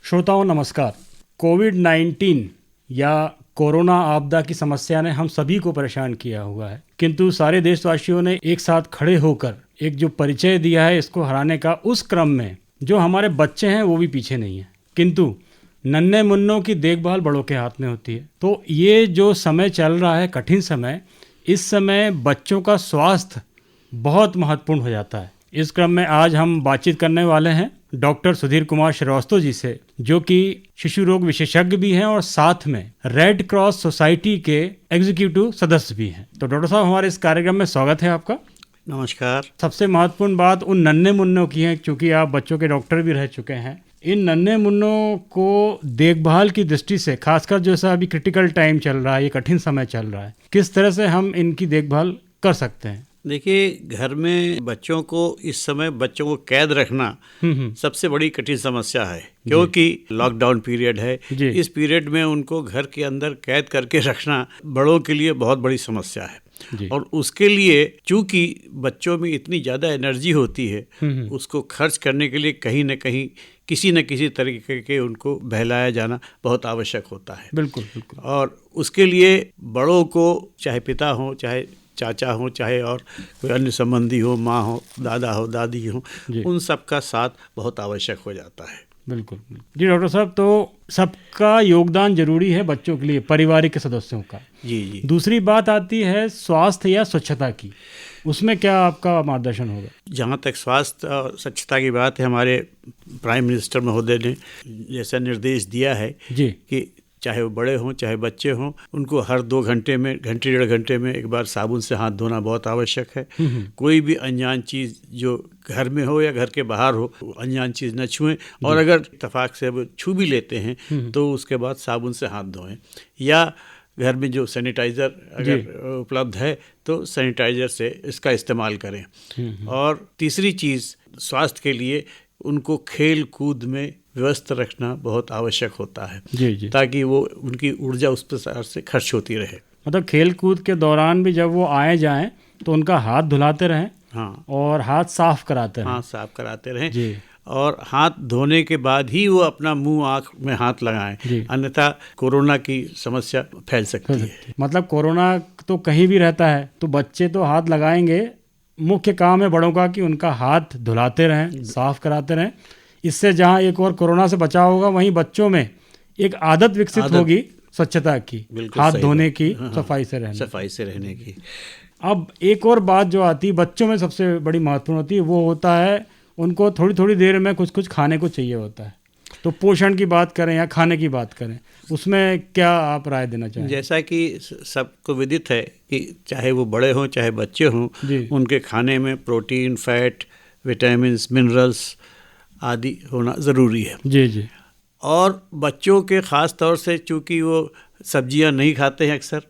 श्रोताओं नमस्कार। कोविड-19 या कोरोना आपदा की समस्या ने हम सभी को परेशान किया हुआ है, किंतु सारे देशवासियों ने एक साथ खड़े होकर एक जो परिचय दिया है इसको हराने का, उस क्रम में जो हमारे बच्चे हैं वो भी पीछे नहीं है। किंतु नन्हे मुन्नों की देखभाल बड़ों के हाथ में होती है। तो ये जो समय चल रहा है, कठिन समय, इस समय बच्चों का स्वास्थ्य बहुत महत्वपूर्ण हो जाता है। इस क्रम में आज हम बातचीत करने वाले हैं डॉक्टर सुधीर कुमार श्रीवास्तव जी से, जो कि शिशु रोग विशेषज्ञ भी हैं और साथ में रेड क्रॉस सोसाइटी के एग्जीक्यूटिव सदस्य भी हैं। तो डॉक्टर साहब, हमारे इस कार्यक्रम में स्वागत है आपका। नमस्कार। सबसे महत्वपूर्ण बात उन नन्हे मुन्नों की है, क्योंकि आप बच्चों के डॉक्टर भी रह चुके हैं। इन नन्हे मुन्नों को देखभाल की दृष्टि से, खासकर जैसा अभी क्रिटिकल टाइम चल रहा है, ये कठिन समय चल रहा है, किस तरह से हम इनकी देखभाल कर सकते हैं? देखिए, घर में बच्चों को इस समय बच्चों को कैद रखना सबसे बड़ी कठिन समस्या है, क्योंकि लॉकडाउन पीरियड है। इस पीरियड में उनको घर के अंदर कैद करके रखना बड़ों के लिए बहुत बड़ी समस्या है। और उसके लिए चूंकि बच्चों में इतनी ज़्यादा एनर्जी होती है, उसको खर्च करने के लिए कहीं न कहीं किसी न किसी तरीके के उनको बहलाया जाना बहुत आवश्यक होता है। बिल्कुल बिल्कुल। और उसके लिए बड़ों को, चाहे पिता हो, चाहे चाचा हो, चाहे और कोई अन्य संबंधी हो, माँ हो, दादा हो, दादी हो, उन सब का साथ बहुत आवश्यक हो जाता है। बिल्कुल जी डॉक्टर साहब, तो सबका योगदान जरूरी है बच्चों के लिए, पारिवारिक सदस्यों का। जी। दूसरी बात आती है स्वास्थ्य या स्वच्छता की, उसमें क्या आपका मार्गदर्शन होगा? जहाँ तक स्वास्थ्य और स्वच्छता की बात है, हमारे प्राइम मिनिस्टर महोदय ने जैसा निर्देश दिया है कि चाहे वो बड़े हों चाहे बच्चे हों, उनको हर 2 घंटे में, घंटे 1.5 घंटे में एक बार साबुन से हाथ धोना बहुत आवश्यक है। कोई भी अनजान चीज़ जो घर में हो या घर के बाहर हो, अनजान चीज़ न छुएं, और अगर इत्तेफाक से वो छू भी लेते हैं तो उसके बाद साबुन से हाथ धोएं, या घर में जो सैनिटाइज़र अगर उपलब्ध है तो सैनिटाइज़र से इसका इस्तेमाल करें। और तीसरी चीज़, स्वास्थ्य के लिए उनको खेल कूद में व्यस्त रखना बहुत आवश्यक होता है, ताकि वो उनकी ऊर्जा उस प्रकार से खर्च होती रहे। मतलब खेल कूद के दौरान भी जब वो आए जाएं तो उनका हाथ धुलाते रहें। हाँ। और हाथ साफ कराते रहें। हाँ, साफ कराते रहें। और हाथ धोने के बाद ही वो अपना मुंह आँख में हाथ लगाएं, अन्यथा कोरोना की समस्या फैल सकती है। मतलब कोरोना तो कहीं भी रहता है, तो बच्चे तो हाथ लगाएंगे। मुख्य काम है बड़ों का कि उनका हाथ धुलाते रहें, साफ कराते रहें। इससे जहाँ एक और कोरोना से बचाव होगा, वहीं बच्चों में एक आदत विकसित होगी स्वच्छता की, हाथ धोने की, सफाई से रहने की। अब एक और बात जो आती है बच्चों में सबसे बड़ी महत्वपूर्ण होती है, वो होता है उनको थोड़ी थोड़ी देर में कुछ कुछ खाने को चाहिए होता है। तो पोषण की बात करें या खाने की बात करें, उसमें क्या आप राय देना चाहें? जैसा कि सबको विदित है कि चाहे वो बड़े हों चाहे बच्चे हों, उनके खाने में प्रोटीन, फैट, विटामिन, मिनरल्स आदि होना ज़रूरी है। जी। और बच्चों के ख़ास तौर से चूँकि वो सब्जियां नहीं खाते हैं अक्सर,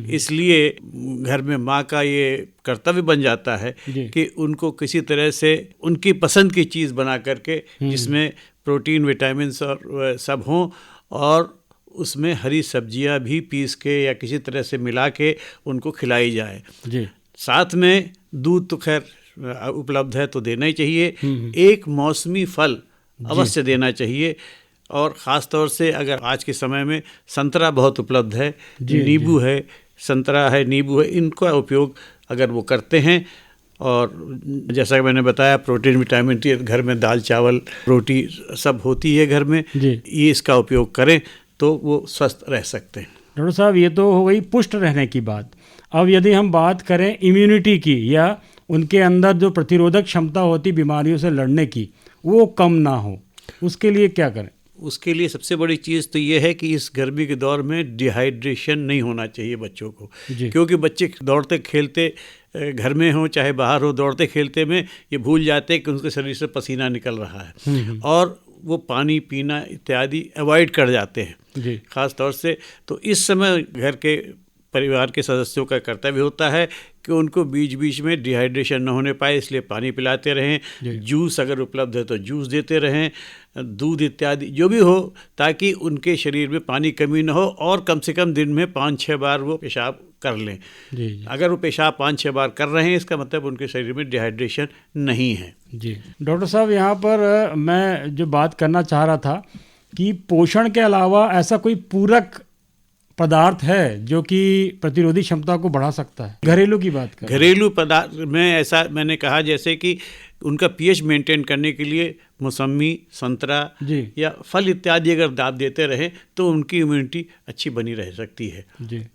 इसलिए घर में माँ का ये कर्तव्य बन जाता है कि उनको किसी तरह से उनकी पसंद की चीज़ बना करके, जिसमें प्रोटीन, विटामिन और सब हों, और उसमें हरी सब्जियां भी पीस के या किसी तरह से मिला के उनको खिलाई जाए। साथ में दूध तो खैर उपलब्ध है तो देना ही चाहिए। एक मौसमी फल अवश्य देना चाहिए, और ख़ास तौर से अगर आज के समय में संतरा बहुत उपलब्ध है, नींबू है, संतरा है, नींबू है, इनका उपयोग अगर वो करते हैं, और जैसा कि मैंने बताया प्रोटीन, विटामिन डी, घर में दाल चावल रोटी सब होती है घर में, ये इसका उपयोग करें तो वो स्वस्थ रह सकते हैं। डॉक्टर साहब, ये तो हो गई पुष्ट रहने की बात। अब यदि हम बात करें इम्यूनिटी की, या उनके अंदर जो प्रतिरोधक क्षमता होती बीमारियों से लड़ने की, वो कम ना हो, उसके लिए क्या करें? उसके लिए सबसे बड़ी चीज़ तो ये है कि इस गर्मी के दौर में डिहाइड्रेशन नहीं होना चाहिए बच्चों को, क्योंकि बच्चे दौड़ते खेलते घर में हो चाहे बाहर हो, दौड़ते खेलते में ये भूल जाते हैं कि उनके शरीर से पसीना निकल रहा है, और वो पानी पीना इत्यादि अवॉइड कर जाते हैं ख़ास तौर से। तो इस समय घर के परिवार के सदस्यों का कर्तव्य होता है कि उनको बीच बीच में डिहाइड्रेशन न होने पाए, इसलिए पानी पिलाते रहें, जूस अगर उपलब्ध है तो जूस देते रहें, दूध इत्यादि जो भी हो, ताकि उनके शरीर में पानी कमी न हो, और कम से कम दिन में 5-6 बार वो पेशाब कर लें। अगर वो पेशाब 5-6 बार कर रहे हैं, इसका मतलब उनके शरीर में डिहाइड्रेशन नहीं है। जी डॉक्टर साहब, यहाँ पर मैं जो बात करना चाह रहा था कि पोषण के अलावा ऐसा कोई पूरक पदार्थ है जो कि प्रतिरोधी क्षमता को बढ़ा सकता है? घरेलू की बात करें, घरेलू पदार्थ में ऐसा मैंने कहा जैसे कि उनका पीएच मेंटेन करने के लिए मौसमी, संतरा या फल इत्यादि अगर आप देते रहें तो उनकी इम्यूनिटी अच्छी बनी रह सकती है।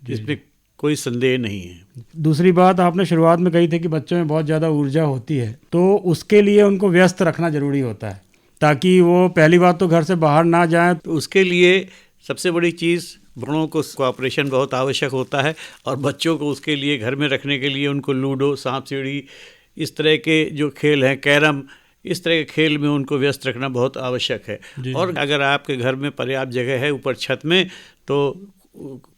इसमें कोई संदेह नहीं है। दूसरी बात आपने शुरुआत में कही थी कि बच्चों में बहुत ज़्यादा ऊर्जा होती है, तो उसके लिए उनको व्यस्त रखना जरूरी होता है ताकि वो पहली बात तो घर से बाहर ना जाएं। तो उसके लिए सबसे बड़ी चीज़ बड़ों को कोऑपरेशन बहुत आवश्यक होता है और बच्चों को उसके लिए घर में रखने के लिए उनको लूडो, सांप सीढ़ी, इस तरह के जो खेल हैं, कैरम, इस तरह के खेल में उनको व्यस्त रखना बहुत आवश्यक है। और अगर आपके घर में पर्याप्त जगह है ऊपर छत में तो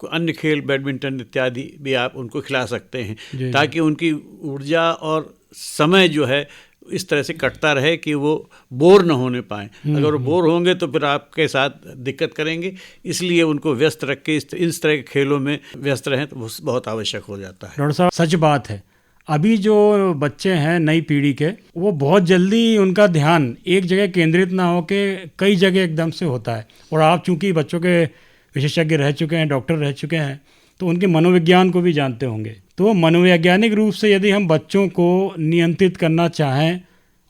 अन्य खेल, बैडमिंटन इत्यादि भी आप उनको खिला सकते हैं ताकि उनकी ऊर्जा और समय जो है इस तरह से कटता रहे कि वो बोर न होने पाएँ। अगर वो बोर होंगे तो फिर आपके साथ दिक्कत करेंगे, इसलिए उनको व्यस्त रख के इस तरह के खेलों में व्यस्त रहें तो बहुत आवश्यक हो जाता है। डॉक्टर साहब, सच बात है, अभी जो बच्चे हैं नई पीढ़ी के, वो बहुत जल्दी उनका ध्यान एक जगह केंद्रित ना होके कई जगह एकदम से होता है। और आप चूंकि बच्चों के विशेषज्ञ रह चुके हैं, डॉक्टर रह चुके हैं, तो उनके मनोविज्ञान को भी जानते होंगे। तो मनोवैज्ञानिक रूप से यदि हम बच्चों को नियंत्रित करना चाहें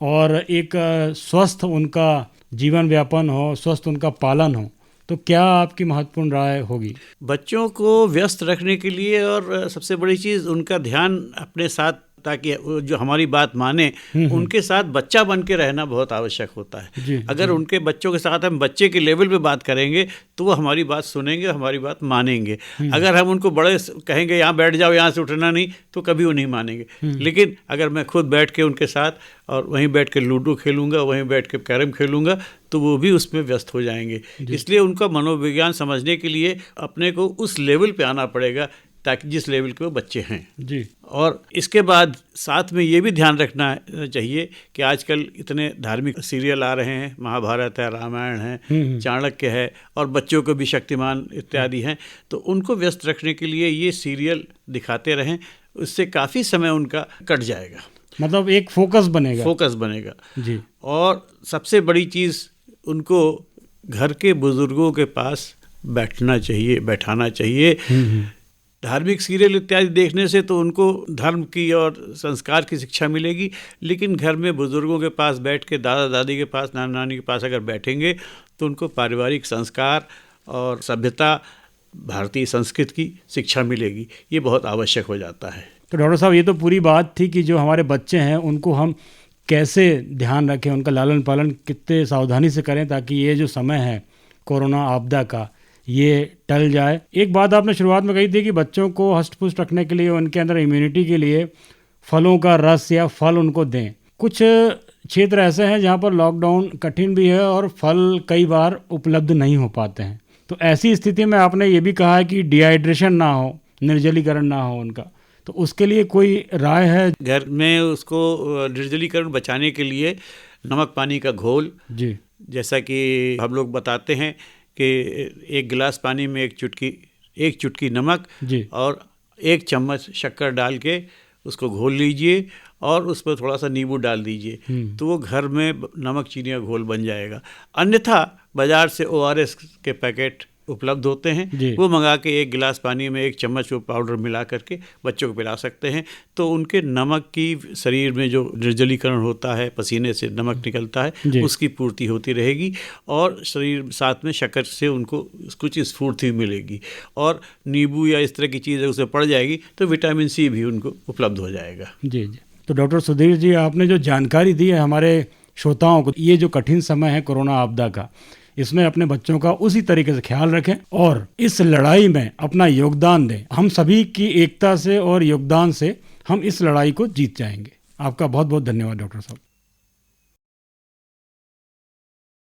और एक स्वस्थ उनका जीवन व्यापन हो, स्वस्थ उनका पालन हो, तो क्या आपकी महत्वपूर्ण राय होगी? बच्चों को व्यस्त रखने के लिए और सबसे बड़ी चीज़ उनका ध्यान अपने साथ, ताकि जो हमारी बात माने, उनके साथ बच्चा बन के रहना बहुत आवश्यक होता है। अगर उनके बच्चों के साथ हम बच्चे के लेवल पे बात करेंगे तो वो हमारी बात सुनेंगे, हमारी बात मानेंगे। अगर हम उनको बड़े कहेंगे यहाँ बैठ जाओ, यहाँ से उठना नहीं, तो कभी वो नहीं मानेंगे। लेकिन अगर मैं खुद बैठ के उनके साथ और वहीं बैठ के लूडो खेलूँगा, वहीं बैठ के कैरम खेलूँगा, तो वो भी उसमें व्यस्त हो जाएंगे। इसलिए उनका मनोविज्ञान समझने के लिए अपने को उस लेवल पे आना पड़ेगा ताकि जिस लेवल के वो बच्चे हैं। और इसके बाद साथ में ये भी ध्यान रखना चाहिए कि आजकल इतने धार्मिक सीरियल आ रहे हैं, महाभारत है, रामायण है, चाणक्य है, और बच्चों को भी शक्तिमान इत्यादि हैं, तो उनको व्यस्त रखने के लिए ये सीरियल दिखाते रहें, उससे काफ़ी समय उनका कट जाएगा। मतलब एक फोकस बनेगा जी। और सबसे बड़ी चीज़, उनको घर के बुजुर्गों के पास बैठाना चाहिए। धार्मिक सीरियल इत्यादि देखने से तो उनको धर्म की और संस्कार की शिक्षा मिलेगी, लेकिन घर में बुजुर्गों के पास बैठ के, दादा दादी के पास, नाना नानी के पास अगर बैठेंगे तो उनको पारिवारिक संस्कार और सभ्यता, भारतीय संस्कृति की शिक्षा मिलेगी। ये बहुत आवश्यक हो जाता है। तो डॉक्टर साहब, ये तो पूरी बात थी कि जो हमारे बच्चे हैं उनको हम कैसे ध्यान रखें, उनका लालन पालन कितने सावधानी से करें ताकि ये जो समय है कोरोना आपदा का, ये टल जाए। एक बात आपने शुरुआत में कही थी कि बच्चों को हष्ट-पुष्ट रखने के लिए, उनके अंदर इम्यूनिटी के लिए फलों का रस या फल उनको दें। कुछ क्षेत्र ऐसे हैं जहाँ पर लॉकडाउन कठिन भी है और फल कई बार उपलब्ध नहीं हो पाते हैं, तो ऐसी स्थिति में आपने ये भी कहा है कि डिहाइड्रेशन ना हो, निर्जलीकरण ना हो उनका, तो उसके लिए कोई राय है? घर में उसको निर्जलीकरण बचाने के लिए नमक पानी का घोल जी, जैसा कि हम लोग बताते हैं कि एक गिलास पानी में एक चुटकी नमक और 1 चम्मच शक्कर डाल के उसको घोल लीजिए और उस पर थोड़ा सा नींबू डाल दीजिए, तो वो घर में नमक चीनी का घोल बन जाएगा। अन्यथा बाज़ार से ORS के पैकेट उपलब्ध होते हैं, वो मंगा के 1 गिलास पानी में 1 चम्मच वो पाउडर मिला करके बच्चों को पिला सकते हैं। तो उनके नमक की, शरीर में जो निर्जलीकरण होता है, पसीने से नमक निकलता है, उसकी पूर्ति होती रहेगी और शरीर साथ में शक्कर से उनको कुछ स्फूर्ति मिलेगी। और नींबू या इस तरह की चीज़ें उसे पड़ जाएगी तो विटामिन C भी उनको उपलब्ध हो जाएगा। जी। तो डॉक्टर सुधीर जी, आपने जो जानकारी दी है हमारे श्रोताओं को, ये जो कठिन समय है कोरोना आपदा का, इसमें अपने बच्चों का उसी तरीके से ख्याल रखें और इस लड़ाई में अपना योगदान दें। हम सभी की एकता से और योगदान से हम इस लड़ाई को जीत जाएंगे। आपका बहुत बहुत धन्यवाद डॉक्टर साहब।